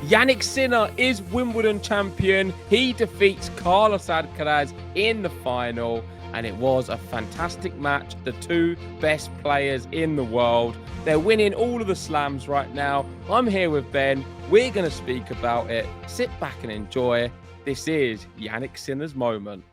Jannik Sinner is Wimbledon champion. He defeats Carlos Alcaraz in the final, and it was a fantastic match. The two best players in the world. They're winning all of the slams right now. I'm here with Ben. We're going to speak about it. Sit back and enjoy. This is Jannik Sinner's moment.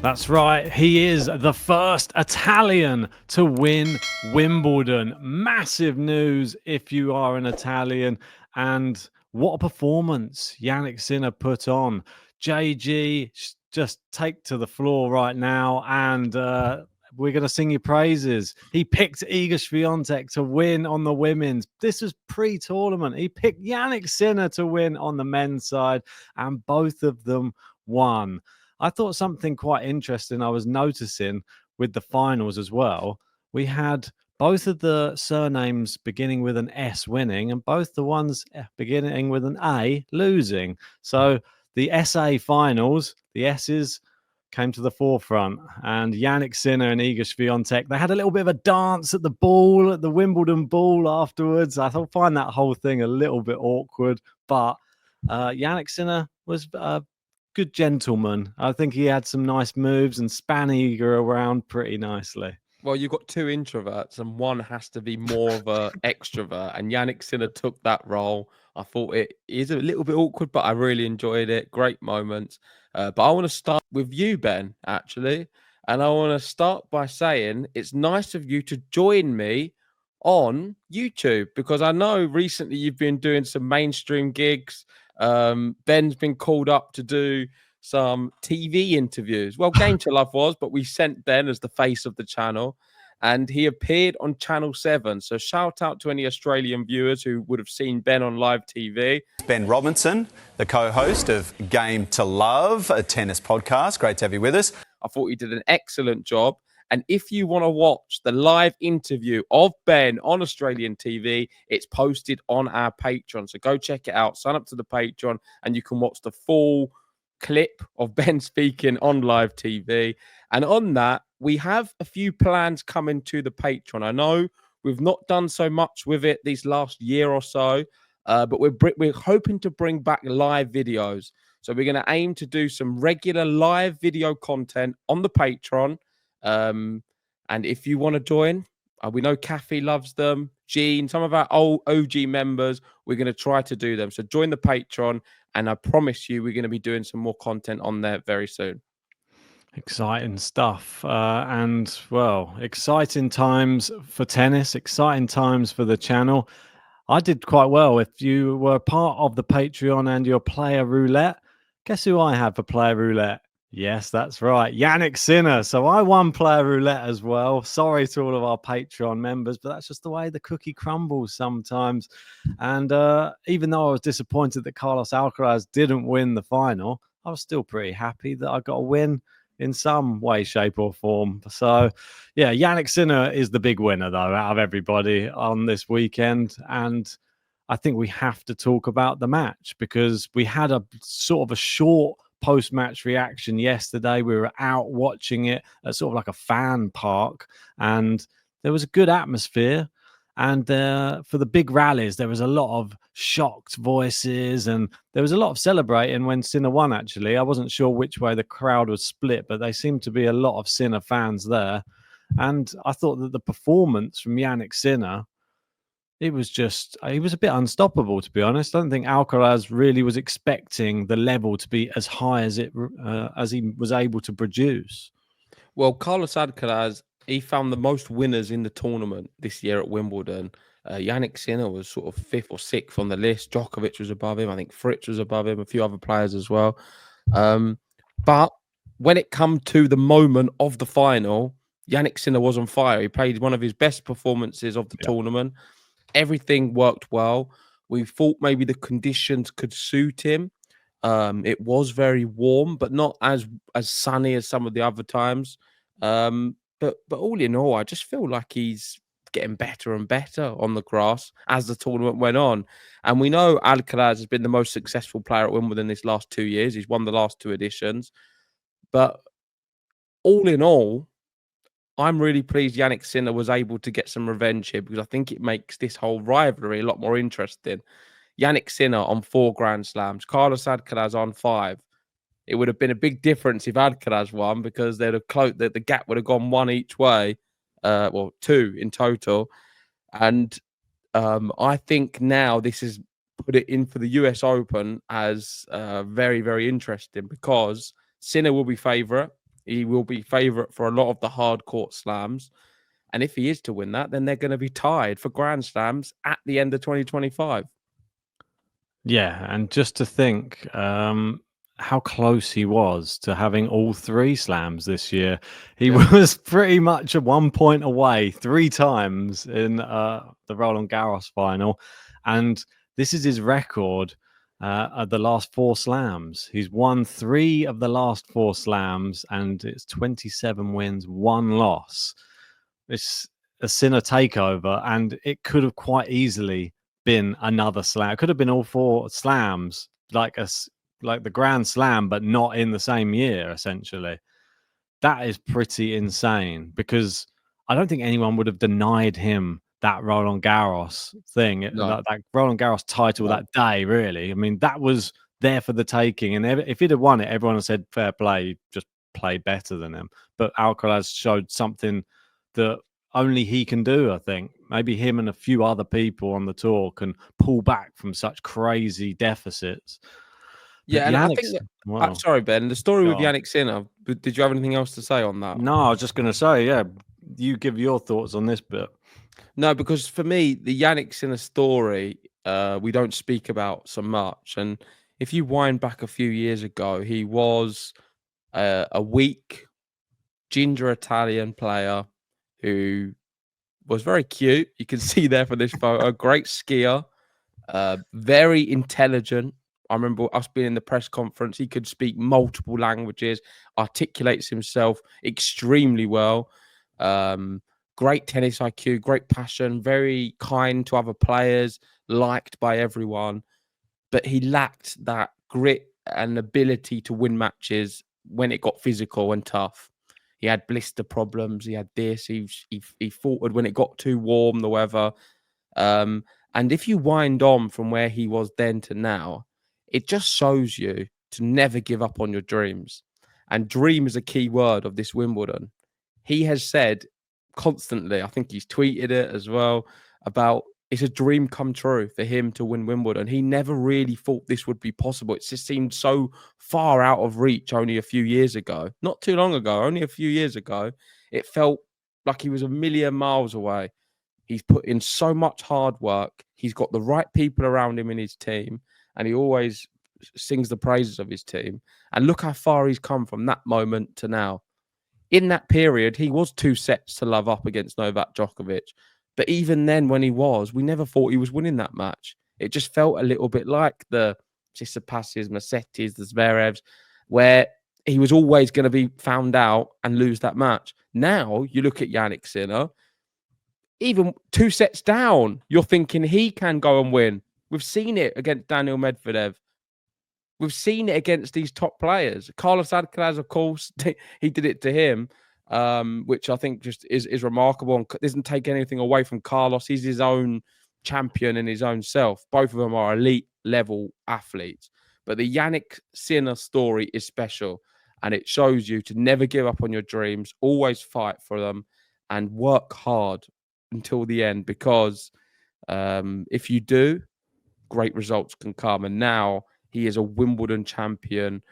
That's right. He is the first Italian to win Wimbledon. Massive news if you are an Italian. And what a performance Jannik Sinner put on. JG, just take to the floor right now, and we're going to sing your praises. He picked Iga Swiatek to win on the women's. This was pre-tournament. He picked Jannik Sinner to win on the men's side, and both of them won. I thought something quite interesting I was noticing with the finals as well. We had both of the surnames beginning with an S winning and both the ones beginning with an A losing. So the SA finals, the S's came to the forefront, and Jannik Sinner and Iga Swiatek, they had a little bit of a dance at the ball, at the Wimbledon ball afterwards. I find that whole thing a little bit awkward, but Jannik Sinner was good gentleman. I think he had some nice moves and span Iga around pretty nicely. Well, you've got two introverts and one has to be more of an extrovert, and Jannik Sinner took that role. I thought it is a little bit awkward, but I really enjoyed it. Great moments. But I want to start with you, Ben, actually. And I want to start by saying it's nice of you to join me on YouTube, because I know recently you've been doing some mainstream gigs. Ben's been called up to do some TV interviews. Well, Game to Love was, but we sent Ben as the face of the channel, and he appeared on Channel 7. So shout out to any Australian viewers who would have seen Ben on live TV. Ben Robinson, the co-host of Game to Love, a tennis podcast. Great to have you with us. I thought he did an excellent job. And if you want to watch the live interview of Ben on Australian TV, it's posted on our Patreon. So go check it out. Sign up to the Patreon and you can watch the full clip of Ben speaking on live TV. And on that, we have a few plans coming to the Patreon. I know we've not done so much with it these last year or so, but we're hoping to bring back live videos. So we're going to aim to do some regular live video content on the Patreon. And if you want to join, we know Kathy loves them, Jean, some of our old OG members, we're going to try to do them. So join the Patreon, and I promise you we're going to be doing some more content on there very soon. Exciting stuff. And, well, exciting times for tennis, exciting times for the channel. I did quite well. If you were part of the Patreon and your player roulette, guess who I had for player roulette? Yes, that's right. Jannik Sinner. So I won player roulette as well. Sorry to all of our Patreon members, but that's just the way the cookie crumbles sometimes. And even though I was disappointed that Carlos Alcaraz didn't win the final, I was still pretty happy that I got a win in some way, shape or form. So, yeah, Jannik Sinner is the big winner, though, out of everybody on this weekend. And I think we have to talk about the match, because we had a sort of a short post-match reaction yesterday. We were out watching it at sort of like a fan park, and there was a good atmosphere. And for the big rallies, there was a lot of shocked voices, and there was a lot of celebrating when Sinner won, actually. I wasn't sure which way the crowd was split, but they seemed to be a lot of Sinner fans there. And I thought that the performance from Jannik Sinner, he was a bit unstoppable, to be honest. I don't think Alcaraz really was expecting the level to be as high as he was able to produce. Well, Carlos Alcaraz, he found the most winners in the tournament this year at Wimbledon. Jannik Sinner was sort of 5th or 6th on the list. Djokovic was above him. I think Fritz was above him. A few other players as well. But when it come to the moment of the final, Jannik Sinner was on fire. He played one of his best performances of the tournament. Everything worked well. We thought maybe the conditions could suit him. It was very warm, but not as sunny as some of the other times. But all in all, I just feel like he's getting better and better on the grass as the tournament went on. And we know Alcaraz has been the most successful player at Wimbledon this last 2 years. He's won the last 2 editions. But all in all, I'm really pleased Jannik Sinner was able to get some revenge here, because I think it makes this whole rivalry a lot more interesting. Jannik Sinner on 4 Grand Slams, Carlos Alcaraz on 5. It would have been a big difference if Alcaraz won, because they'd have the gap would have gone 1 each way, 2 in total. And I think now this has put it in for the US Open as very, very interesting, because Sinner will be favourite. He will be favourite for a lot of the hard court slams. And if he is to win that, then they're going to be tied for Grand Slams at the end of 2025. Yeah, and just to think how close he was to having all 3 slams this year. He was pretty much at 1 point away 3 times in the Roland Garros final. And this is his record at the last 4 slams. He's won 3 of the last 4 slams, and it's 27 wins, 1 loss. It's a Sinner takeover, and it could have quite easily been another slam. It could have been all 4 slams, like the Grand Slam, but not in the same year, essentially. That is pretty insane, because I don't think anyone would have denied him that Roland Garros thing, that Roland Garros title that day, really. I mean, that was there for the taking. And if he'd have won it, everyone would have said, fair play, he just played better than him. But Alcaraz showed something that only he can do, I think. Maybe him and a few other people on the tour can pull back from such crazy deficits. Yeah, and I think that, sorry, Ben, the story with Jannik Sinner, did you have anything else to say on that? No, I was just going to say, you give your thoughts on this bit. No, because for me, the Jannik Sinner story, we don't speak about so much. And if you wind back a few years ago, he was a weak, ginger Italian player who was very cute. You can see there for this photo. Great skier, very intelligent. I remember us being in the press conference. He could speak multiple languages, articulates himself extremely well. Great tennis IQ, great passion, very kind to other players, liked by everyone. But he lacked that grit and ability to win matches when it got physical and tough. He had blister problems. He had this. He faltered when it got too warm, the weather. And if you wind on from where he was then to now, it just shows you to never give up on your dreams. And dream is a key word of this Wimbledon. He has said constantly, I think he's tweeted it as well, about it's a dream come true for him to win Wimbledon. He never really thought this would be possible. It just seemed so far out of reach only a few years ago. Not too long ago, only a few years ago. It felt like he was a million miles away. He's put in so much hard work. He's got the right people around him in his team, and he always sings the praises of his team. And look how far he's come from that moment to now. In that period, he was 2 sets to love up against Novak Djokovic. But even then, when he was, we never thought he was winning that match. It just felt a little bit like the Tsitsipas's, Musetti's, the Zverev's, where he was always going to be found out and lose that match. Now, you look at Jannik Sinner, even 2 sets down, you're thinking he can go and win. We've seen it against Daniel Medvedev. We've seen it against these top players. Carlos Alcaraz, of course, he did it to him, which I think just is remarkable and doesn't take anything away from Carlos. He's his own champion in his own self. Both of them are elite level athletes. But the Jannik Sinner story is special, and it shows you to never give up on your dreams, always fight for them, and work hard until the end, because if you do, great results can come. And now he is a Wimbledon champion,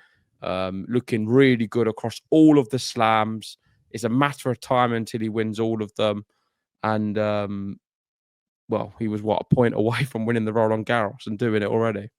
looking really good across all of the slams. It's a matter of time until he wins all of them. And, he was, a point away from winning the Roland Garros and doing it already.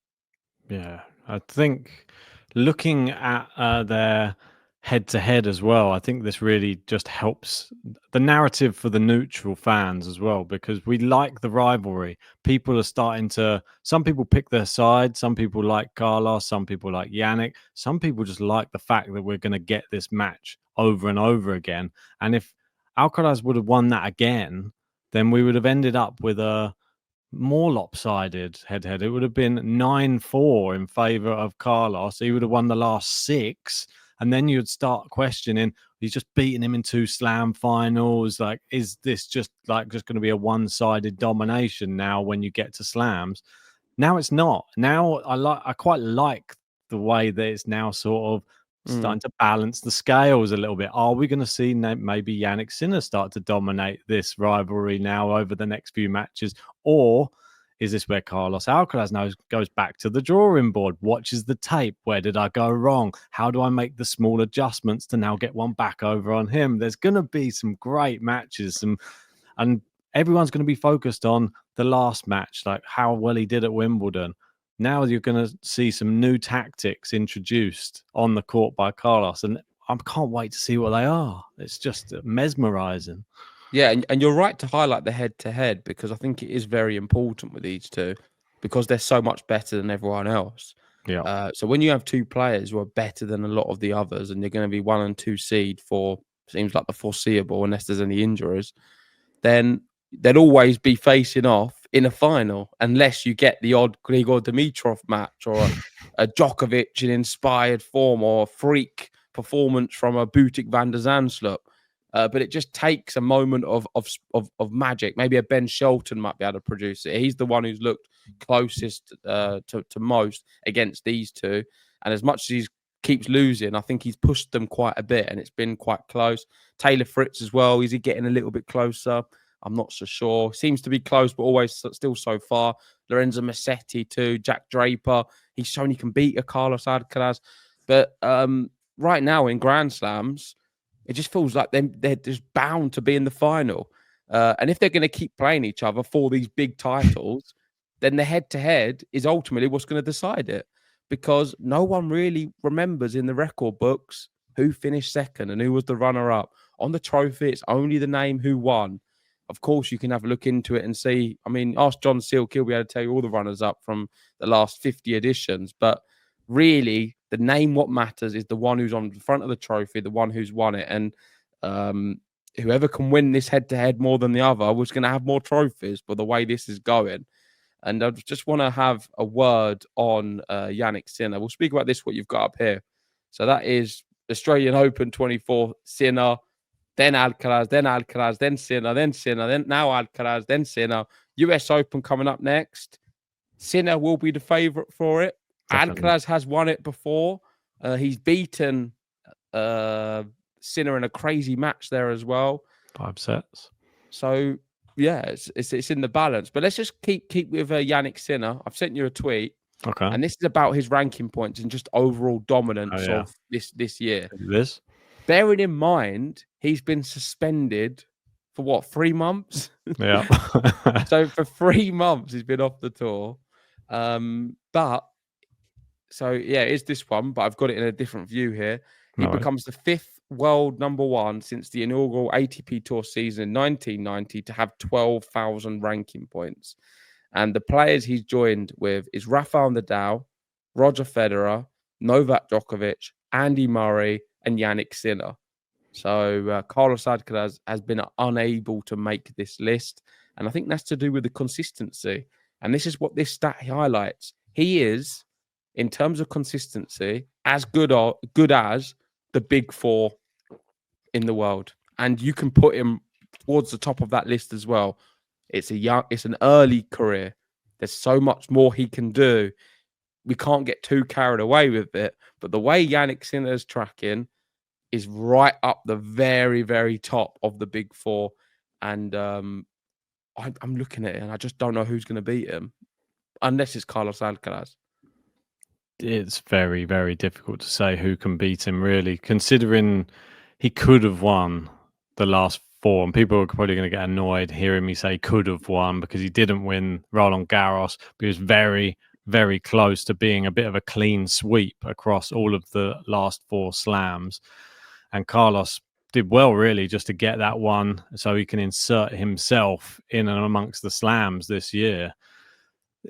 Yeah, I think looking at their head-to-head as well, I think this really just helps the narrative for the neutral fans as well, because we like the rivalry. People are starting to, some people pick their side, some people like Carlos, some people like Jannik, some people just like the fact that we're going to get this match over and over again. And if Alcaraz would have won that again, then we would have ended up with a more lopsided head-to-head. It would have been 9-4 in favor of Carlos. He would have won the last 6. And then you'd start questioning, He's just beaten him in 2 slam finals. Like, is this just going to be a one-sided domination now when you get to slams? Now it's not. Now I quite like the way that it's now sort of starting to balance the scales a little bit. Are we going to see maybe Jannik Sinner start to dominate this rivalry now over the next few matches? Or is this where Carlos Alcaraz now goes back to the drawing board, watches the tape? Where did I go wrong? How do I make the small adjustments to now get one back over on him? There's going to be some great matches, and everyone's going to be focused on the last match, like how well he did at Wimbledon. Now you're going to see some new tactics introduced on the court by Carlos, and I can't wait to see what they are. It's just mesmerizing. Yeah, and you're right to highlight the head-to-head, because I think it is very important with these two, because they're so much better than everyone else. Yeah. So when you have two players who are better than a lot of the others, and they're going to be 1 and 2 seed for, seems like, the foreseeable, unless there's any injuries, then they'll always be facing off in a final, unless you get the odd Grigor Dimitrov match or a Djokovic in inspired form, or a freak performance from a Butik van der Zandsloot. But it just takes a moment of magic. Maybe a Ben Shelton might be able to produce it. He's the one who's looked closest to most against these two. And as much as he keeps losing, I think he's pushed them quite a bit, and it's been quite close. Taylor Fritz as well. Is he getting a little bit closer? I'm not so sure. Seems to be close, but always still so far. Lorenzo Musetti too. Jack Draper. He's shown he can beat a Carlos Alcaraz. But right now in Grand Slams, it just feels like they're just bound to be in the final. And if they're going to keep playing each other for these big titles, then the head-to-head is ultimately what's going to decide it. Because no one really remembers in the record books who finished second and who was the runner-up. On the trophy, it's only the name who won. Of course, you can have a look into it and see. I mean, ask John Silk, he'll be able to tell you all the runners-up from the last 50 editions. But really, the name what matters is the one who's on the front of the trophy, the one who's won it. And whoever can win this head-to-head more than the other was going to have more trophies, but the way this is going. And I just want to have a word on Jannik Sinner. We'll speak about this, what you've got up here. So that is Australian Open 24, Sinner, then Alcaraz, then Sinner, then now Alcaraz, then Sinner. US Open coming up next. Sinner will be the favourite for it. Definitely. Alcaraz has won it before. He's beaten Sinner in a crazy match there as well. 5 sets. So yeah, it's in the balance. But let's just keep with Jannik Sinner. I've sent you a tweet. Okay. And this is about his ranking points and just overall dominance of this year. This? Bearing in mind, he's been suspended for what, 3 months? Yeah. So for 3 months, he's been off the tour. But so yeah, it's this one, but I've got it in a different view here. He becomes the 5th world number 1 since the inaugural ATP Tour season in 1990 to have 12,000 ranking points. And the players he's joined with is Rafael Nadal, Roger Federer, Novak Djokovic, Andy Murray, and Jannik Sinner. So Carlos Alcaraz has been unable to make this list. And I think that's to do with the consistency. And this is what this stat highlights. He is, in terms of consistency, as good as the big 4 in the world. And you can put him towards the top of that list as well. It's an early career. There's so much more he can do. We can't get too carried away with it. But the way Jannik Sinner is tracking is right up the very, very top of the big 4. And I'm looking at it and I just don't know who's going to beat him. Unless it's Carlos Alcaraz. It's very, very difficult to say who can beat him, really, considering he could have won the last 4. And people are probably going to get annoyed hearing me say could have won because he didn't win Roland Garros, but he was very, very close to being a bit of a clean sweep across all of the last 4 slams. And Carlos did well, really, just to get that one so he can insert himself in and amongst the slams this year.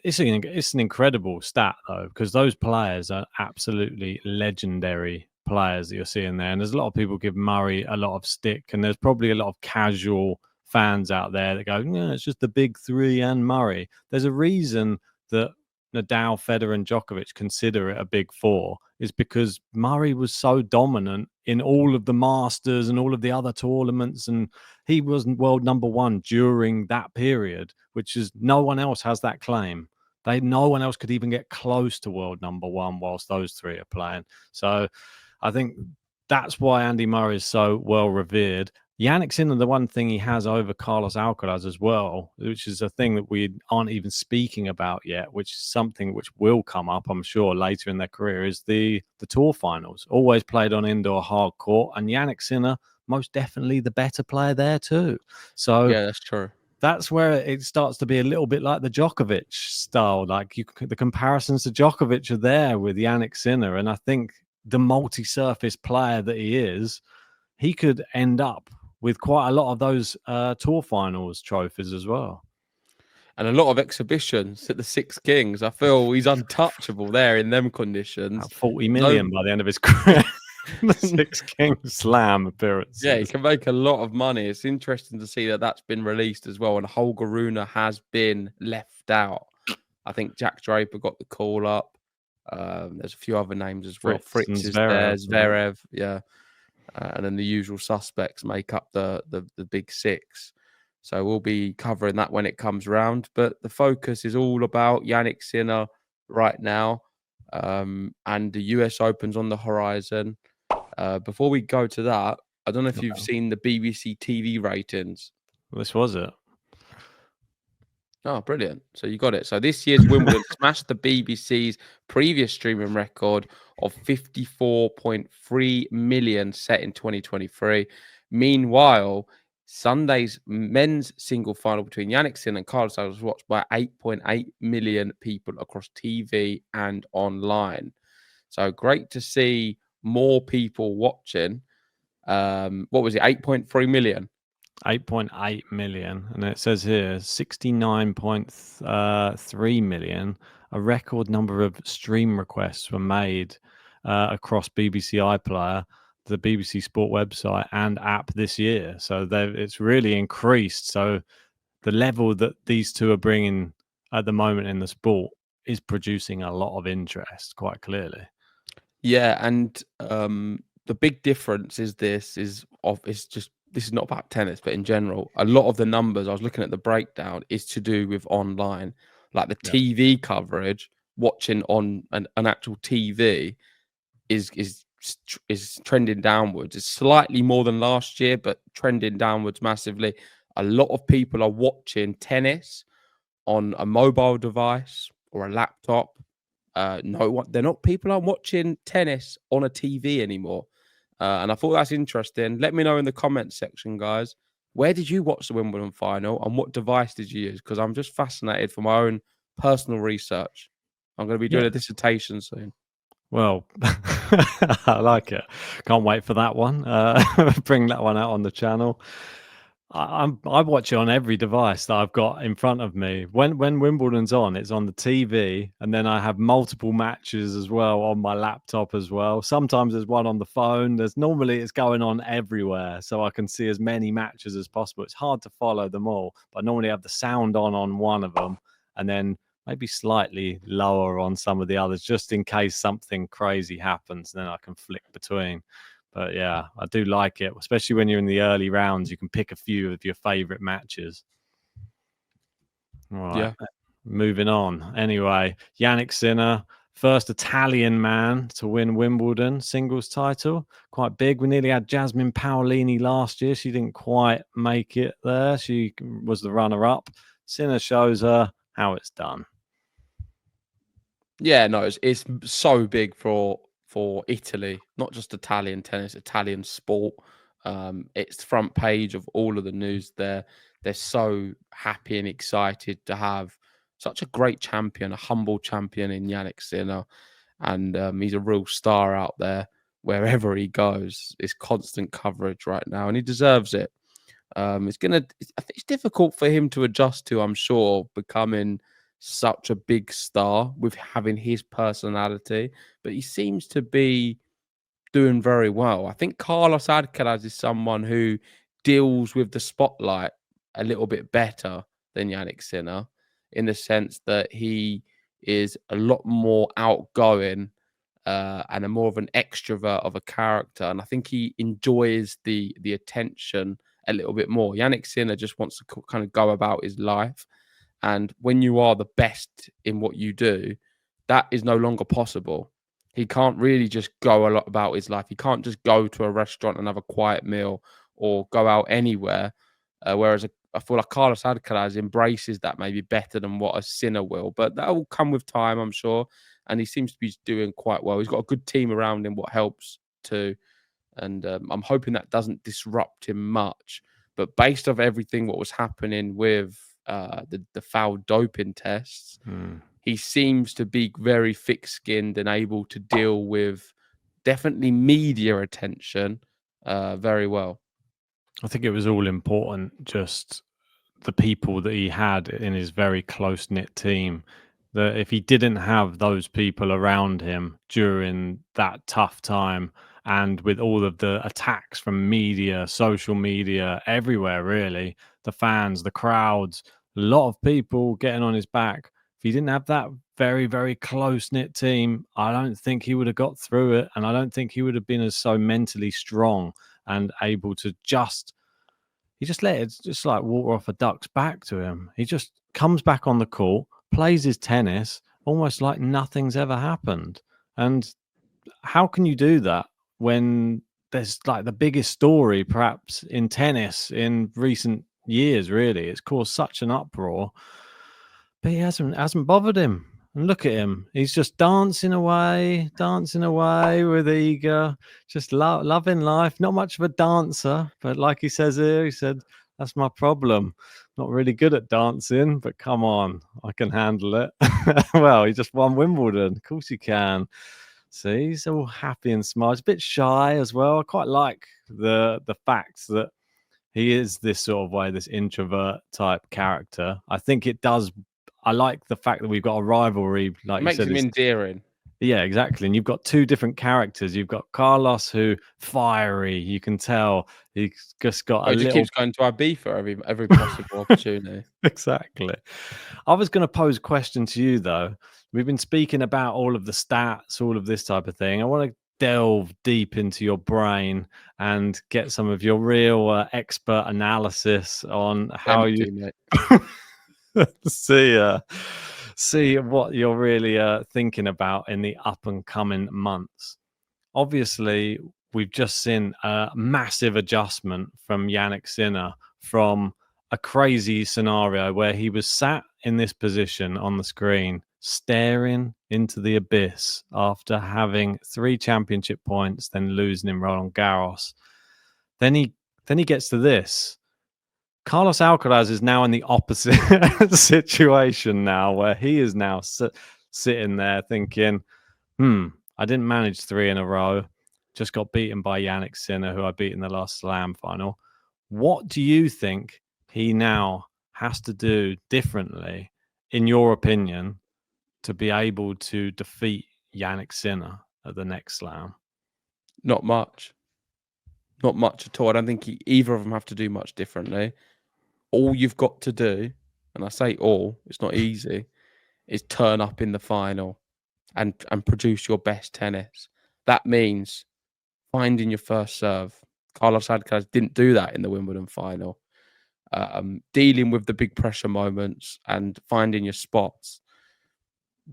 It's an incredible stat, though, because those players are absolutely legendary players that you're seeing there. And there's a lot of people give Murray a lot of stick, and there's probably a lot of casual fans out there that go, yeah, it's just the big 3 and Murray. There's a reason that Nadal, Federer, and Djokovic consider it a big four is because Murray was so dominant in all of the Masters and all of the other tournaments, and he wasn't world number one during that period, which is no one else has that claim. No one else could even get close to world number one whilst those three are playing. So I think that's why Andy Murray is so well revered. Jannik Sinner, the one thing he has over Carlos Alcaraz as well, which is a thing that we aren't even speaking about yet, which is something which will come up, I'm sure, later in their career, is the tour finals. Always played on indoor hard court, and Jannik Sinner, most definitely the better player there too. So yeah, that's true. That's where it starts to be a little bit like the Djokovic style. Like the comparisons to Djokovic are there with Jannik Sinner, and I think the multi-surface player that he is, he could end up with quite a lot of those tour finals trophies as well. And a lot of exhibitions at the Six Kings. I feel he's untouchable there in them conditions. About 40 million by the end of his career. The Six Kings Slam appearances. Yeah, he can make a lot of money. It's interesting to see that that's been released as well. And Holger Rune has been left out. I think Jack Draper got the call up. There's a few other names as well. Fritz is there, Zverev, yeah. And then the usual suspects make up the big six. So we'll be covering that when it comes around. But the focus is all about Jannik Sinner right now. And the US Open's on the horizon. Before we go to that, I don't know if you've seen the BBC TV ratings. This was it. Oh, brilliant. So you got it. So this year's Wimbledon smashed the BBC's previous streaming record of 54.3 million set in 2023. Meanwhile, Sunday's men's single final between Jannik Sinner and Carlos Alcaraz was watched by 8.8 million people across TV and online. So great to see more people watching. What was it? 8.3 million? 8.8 million, and it says here 69.3 million. A record number of stream requests were made across BBC iPlayer, the BBC Sport website, and app this year. So it's really increased. So the level that these two are bringing at the moment in the sport is producing a lot of interest, quite clearly. Yeah, and the big difference is this is not about tennis, but in general, a lot of the numbers I was looking at the breakdown is to do with online, like the TV coverage. Watching on an actual TV is trending downwards. It's slightly more than last year, but trending downwards massively. A lot of people are watching tennis on a mobile device or a laptop. People aren't watching tennis on a TV anymore. And I thought that's interesting. Let me know in the comments section, guys. Where did you watch the Wimbledon final and what device did you use? Because I'm just fascinated for my own personal research. I'm going to be doing a dissertation soon. Well, I like it. Can't wait for that one. Bring that one out on the channel. I watch it on every device that I've got in front of me. When Wimbledon's on, it's on the TV, and then I have multiple matches as well on my laptop as well. Sometimes there's one on the phone. It's going on everywhere, so I can see as many matches as possible. It's hard to follow them all, but I normally have the sound on one of them, and then maybe slightly lower on some of the others, just in case something crazy happens. Then I can flick between. But yeah, I do like it, especially when you're in the early rounds. You can pick a few of your favorite matches. All right, moving on. Anyway, Jannik Sinner, first Italian man to win Wimbledon singles title. Quite big. We nearly had Jasmine Paolini last year. She didn't quite make it there. She was the runner-up. Sinner shows her how it's done. Yeah, no, it's so big for Italy, not just Italian tennis, Italian sport. It's the front page of all of the news there. They're so happy and excited to have such a great champion, a humble champion in Jannik Sinner. And he's a real star out there wherever he goes. It's constant coverage right now, and he deserves it. I think it's difficult for him to adjust to, I'm sure, becoming such a big star with having his personality, but he seems to be doing very well. I think Carlos Alcaraz is someone who deals with the spotlight a little bit better than Jannik Sinner, in the sense that he is a lot more outgoing and a more of an extrovert of a character. And I think he enjoys the attention a little bit more. Jannik Sinner just wants to kind of go about his life. And when you are the best in what you do, that is no longer possible. He can't really just go a lot about his life. He can't just go to a restaurant and have a quiet meal or go out anywhere. Whereas I feel like Carlos Alcaraz embraces that maybe better than what a Sinner will. But that will come with time, I'm sure. And he seems to be doing quite well. He's got a good team around him, what helps too. And I'm hoping that doesn't disrupt him much. But based off everything what was happening with the foul doping tests, he seems to be very thick-skinned and able to deal with definitely media attention very well. I think it was all important, just the people that he had in his very close-knit team. That if he didn't have those people around him during that tough time, and with all of the attacks from media, social media, everywhere, really, the fans, the crowds, a lot of people getting on his back. If he didn't have that very, very close-knit team, I don't think he would have got through it. And I don't think he would have been as so mentally strong and able to he just let it just like water off a duck's back to him. He just comes back on the court, plays his tennis almost like nothing's ever happened. And how can you do that when there's like the biggest story perhaps in tennis in recent years? Really, it's caused such an uproar, but he hasn't bothered him. And look at him, he's just dancing away with eager, just loving life. Not much of a dancer, but like he says here, he said, that's my problem, not really good at dancing, but come on, I can handle it. Well, he just won Wimbledon, of course he can. See, he's all happy and smiles, a bit shy as well. I quite like the fact that he is this sort of way, this introvert type character. I think it does. I like the fact that we've got a rivalry, like Makes you said, him endearing. Yeah, exactly. And you've got two different characters. You've got Carlos, who fiery. You can tell he's just got a He just little. keeps going to Ibiza every possible opportunity. Exactly. I was going to pose a question to you, though. We've been speaking about all of the stats, all of this type of thing. I want to delve deep into your brain and get some of your real expert analysis on how see what you're really thinking about in the up and coming months. Obviously, we've just seen a massive adjustment from Jannik Sinner from a crazy scenario where he was sat in this position on the screen, staring into the abyss after having 3 championship points, then losing in Roland Garros. Then he gets to this. Carlos Alcaraz is now in the opposite situation now, where he is now sitting there thinking, I didn't manage 3 in a row. Just got beaten by Jannik Sinner, who I beat in the last Slam final. What do you think he now has to do differently, in your opinion, to be able to defeat Jannik Sinner at the next Slam? Not much. Not much at all. I don't think either of them have to do much differently. All you've got to do, and I say all, it's not easy, is turn up in the final and produce your best tennis. That means finding your first serve. Carlos Alcaraz didn't do that in the Wimbledon final. Dealing with the big pressure moments and finding your spots.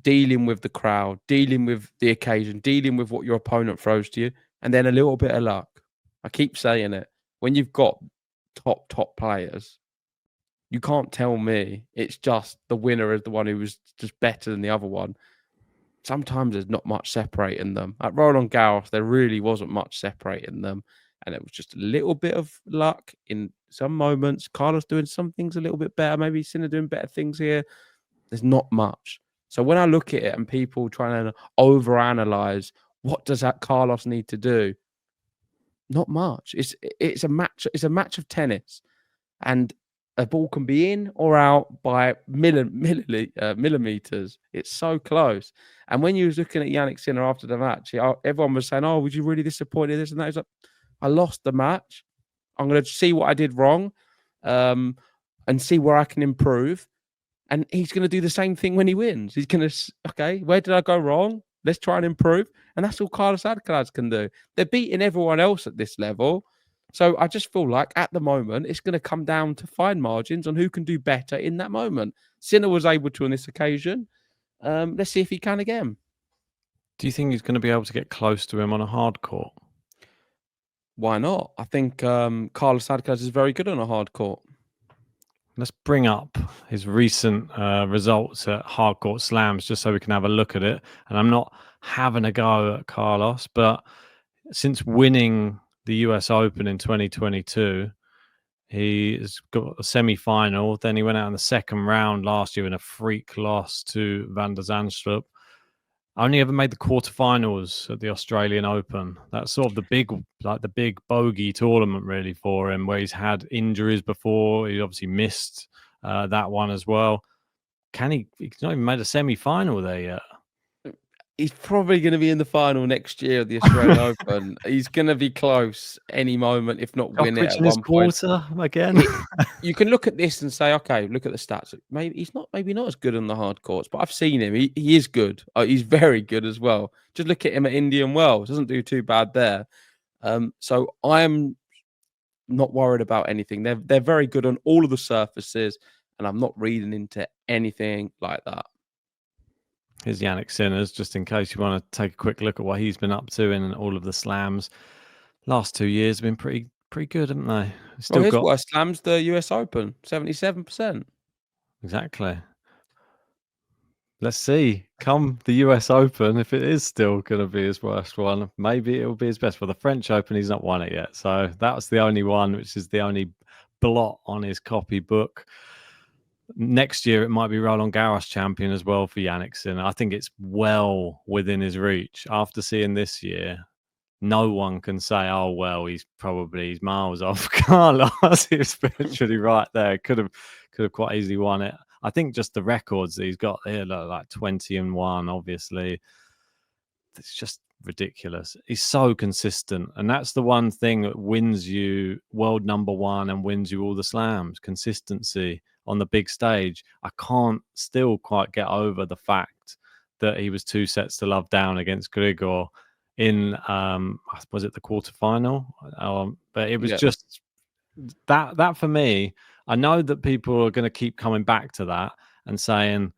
Dealing with the crowd, dealing with the occasion, dealing with what your opponent throws to you, and then a little bit of luck. I keep saying it. When you've got top players, you can't tell me it's just the winner is the one who was just better than the other one. Sometimes there's not much separating them. At Roland Garros, there really wasn't much separating them. And it was just a little bit of luck in some moments. Carlos doing some things a little bit better. Maybe Sinner doing better things here. There's not much. So when I look at it and people trying to overanalyze, what does that Carlos need to do? Not much. It's a match. It's a match of tennis. And a ball can be in or out by millimeters. It's so close. And when you was looking at Jannik Sinner after the match, everyone was saying, "Oh, was you really disappointed?" This and that. He's like, "I lost the match. I'm going to see what I did wrong, and see where I can improve." And he's going to do the same thing when he wins. He's going to, okay, where did I go wrong? Let's try and improve. And that's all Carlos Alcaraz can do. They're beating everyone else at this level. So I just feel like at the moment, it's going to come down to fine margins on who can do better in that moment. Sinner was able to on this occasion. Let's see if he can again. Do you think he's going to be able to get close to him on a hard court? Why not? I think Carlos Alcaraz is very good on a hard court. Let's bring up his recent results at hard court slams just so we can have a look at it. And I'm not having a go at Carlos, but since winning the US Open in 2022, he's got a semi-final. Then he went out in the second round last year in a freak loss to Van der Zandstrup. Only ever made the quarterfinals at the Australian Open. That's sort of the big bogey tournament really for him, where he's had injuries before. He obviously missed that one as well. He's not even made a semi-final there yet. He's probably going to be in the final next year of the Australian Open. He's going to be close any moment, if not win it at one point. Again. You can look at this and say, okay, look at the stats. Maybe he's not as good on the hard courts, but I've seen him. He is good. He's very good as well. Just look at him at Indian Wells. Doesn't do too bad there. So I'm not worried about anything. They're very good on all of the surfaces, and I'm not reading into anything like that. Here's Jannik Sinner, just in case you want to take a quick look at what he's been up to in all of the slams. Last 2 years have been pretty good, haven't they? Still his worst slams, the US Open, 77%. Exactly. Let's see. Come the US Open, if it is still going to be his worst one, maybe it will be his best. For the French Open, he's not won it yet. So that was the only one, which is the only blot on his copybook. Next year, it might be Roland Garros champion as well for Jannik Sinner. I think it's well within his reach. After seeing this year, no one can say, oh, well, he's miles off Carlos. He was literally right there. Could have quite easily won it. I think just the records that he's got here, like 20-1, obviously. It's just ridiculous. He's so consistent. And that's the one thing that wins you world number one and wins you all the slams. Consistency on the big stage. I can't still quite get over the fact that he was 2-0 down against Grigor in was it the quarterfinal? But it was just that for me. I know that people are going to keep coming back to that and saying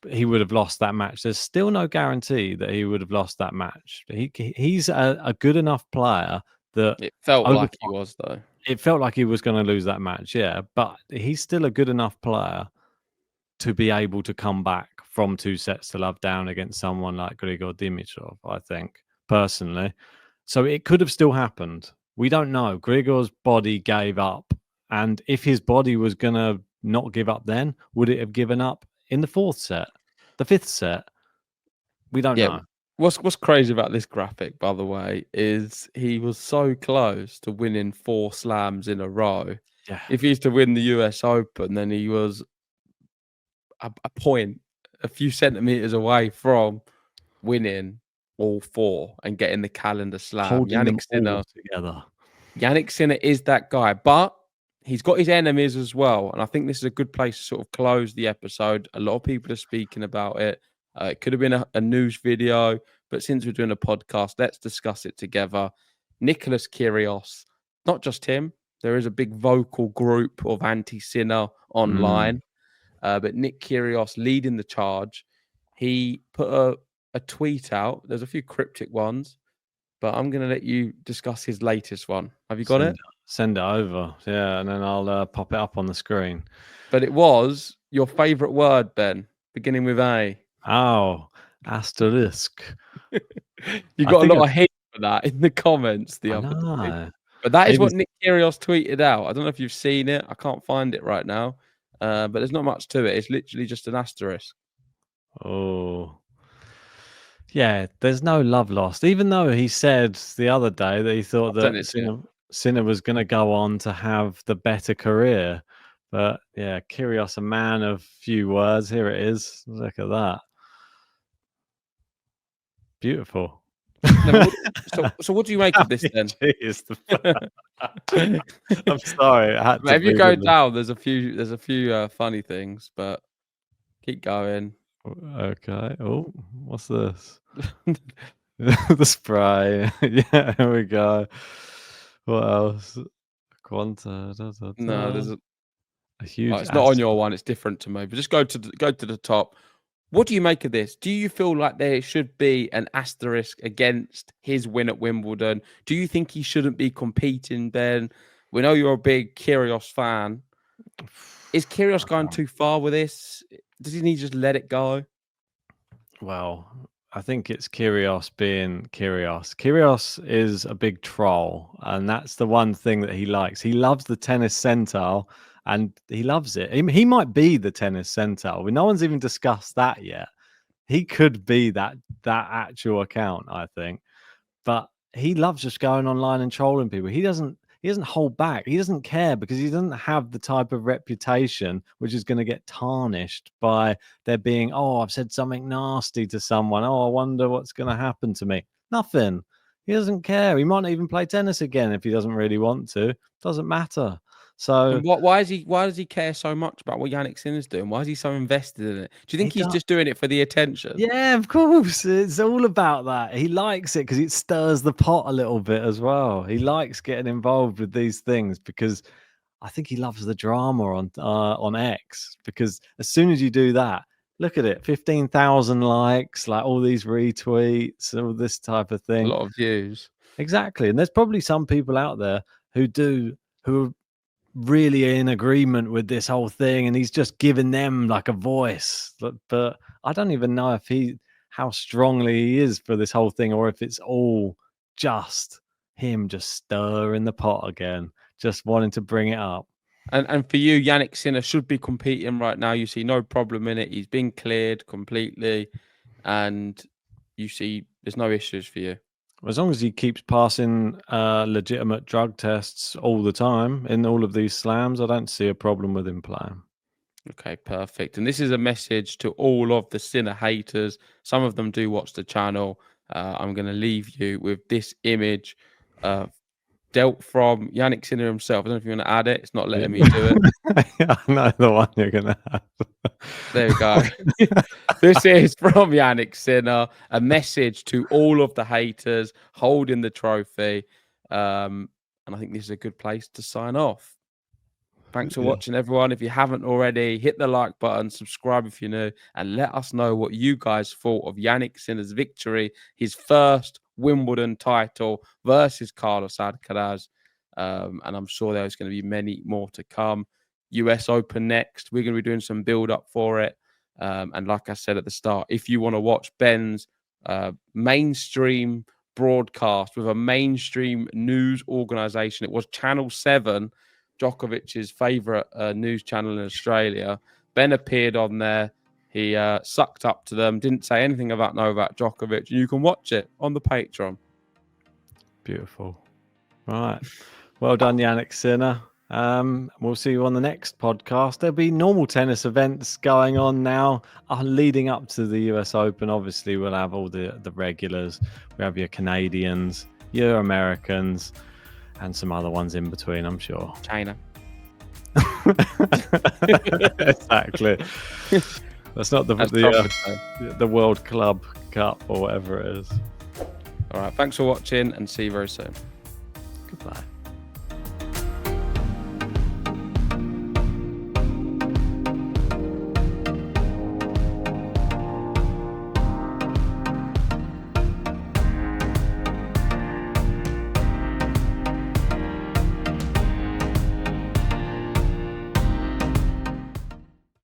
he would have lost that match. There's still no guarantee that he would have lost that match. He's a good enough player that it felt like he was, though. It felt like he was going to lose that match, yeah. But he's still a good enough player to be able to come back from 2-0 down against someone like Grigor Dimitrov, I think, personally. So it could have still happened. We don't know. Grigor's body gave up. And if his body was going to not give up then, would it have given up in the fourth set, the fifth set? We don't know. What's crazy about this graphic, by the way, is he was so close to winning 4 slams in a row. Yeah. If he used to win the US Open, then he was a point, a few centimeters away from winning all 4 and getting the calendar slam. Holding Jannik Sinner together. Jannik Sinner is that guy, but he's got his enemies as well. And I think this is a good place to sort of close the episode. A lot of people are speaking about it. It could have been a news video, but since we're doing a podcast, let's discuss it together. Nicolas Kyrgios, not just him. There is a big vocal group of anti-Sinner online. But Nick Kyrgios leading the charge. He put a tweet out. There's a few cryptic ones, but I'm going to let you discuss his latest one. Have you got it? Send it over. Yeah, and then I'll pop it up on the screen. But it was your favourite word, Ben, beginning with A. Oh, asterisk. You got a lot of hate for that in the comments the other day. But that is what Nick Kyrgios tweeted out. I don't know if you've seen it. I can't find it right now. But there's not much to it. It's literally just an asterisk. Oh. Yeah, there's no love lost. Even though he said the other day that he thought that Sinner was going to go on to have the better career. But yeah, Kyrgios, a man of few words. Here it is. Look at that. Beautiful. So what do you make of this then? I'm sorry. If you go down, there's a few funny things, but Keep going. Okay. Oh, what's this? The spray. Yeah, here we go. What else? Quanta. No, there's a huge. it's not on your one. It's different to me. But just go to the top. What do you make of this? Do you feel like there should be an asterisk against his win at Wimbledon? Do you think he shouldn't be competing, Ben? We know you're a big Kyrgios fan. Is Kyrgios going too far with this? Doesn't he just let it go? Well, I think it's Kyrgios being Kyrgios. Kyrgios is a big troll, and that's the one thing that he likes. He loves the tennis centile, and he loves it. He might be the tennis centile. No one's even discussed that yet. He could be that actual account, I think. But he loves just going online and trolling people. He doesn't hold back. He doesn't care because he doesn't have the type of reputation which is going to get tarnished by there being, oh, I've said something nasty to someone. Oh, I wonder what's going to happen to me. Nothing. He doesn't care. He might not even play tennis again if he doesn't really want to. Doesn't matter. So and why does he care so much about what Jannik Sinner's doing? Why is he so invested in it? Do you think he's just doing it for the attention? Yeah, of course. It's all about that. He likes it because it stirs the pot a little bit as well. He likes getting involved with these things because I think he loves the drama on X, because as soon as you do that, look at it, 15,000 likes, like all these retweets, all this type of thing. A lot of views. Exactly. And there's probably some people out there who are really in agreement with this whole thing, and he's just giving them like a voice. But I don't even know how strongly he is for this whole thing, or if it's all just him just stirring the pot again, just wanting to bring it up. And for you, Jannik Sinner should be competing right now. You see no problem in it. He's been cleared completely, and you see there's no issues for you. As long as he keeps passing legitimate drug tests all the time in all of these slams, I don't see a problem with him playing. Okay, perfect. And this is a message to all of the Sinner haters. Some of them do watch the channel. I'm going to leave you with this image dealt from Jannik Sinner himself. I don't know if you want to add it. It's not letting me do it. I know the one you're going to have. There we go. This is from Jannik Sinner, a message to all of the haters holding the trophy. And I think this is a good place to sign off. Thanks for watching, everyone. If you haven't already, hit the like button, subscribe if you're new, and let us know what you guys thought of Jannik Sinner's victory, his first Wimbledon title versus Carlos Alcaraz. And I'm sure there's going to be many more to come. US Open next. We're going to be doing some build-up for it. And like I said at the start, if you want to watch Ben's mainstream broadcast with a mainstream news organization, it was Channel 7, Djokovic's favorite news channel in Australia. Ben appeared on there. He sucked up to them, didn't say anything about Novak Djokovic. You can watch it on the Patreon. Beautiful. Right. Well done, Jannik Sinner. We'll see you on the next podcast. There'll be normal tennis events going on now leading up to the US Open. Obviously, we'll have all the regulars. We have your Canadians, your Americans, and some other ones in between, I'm sure. China. Exactly. That's not the World Club Cup or whatever it is. All right. Thanks for watching, and see you very soon. Goodbye.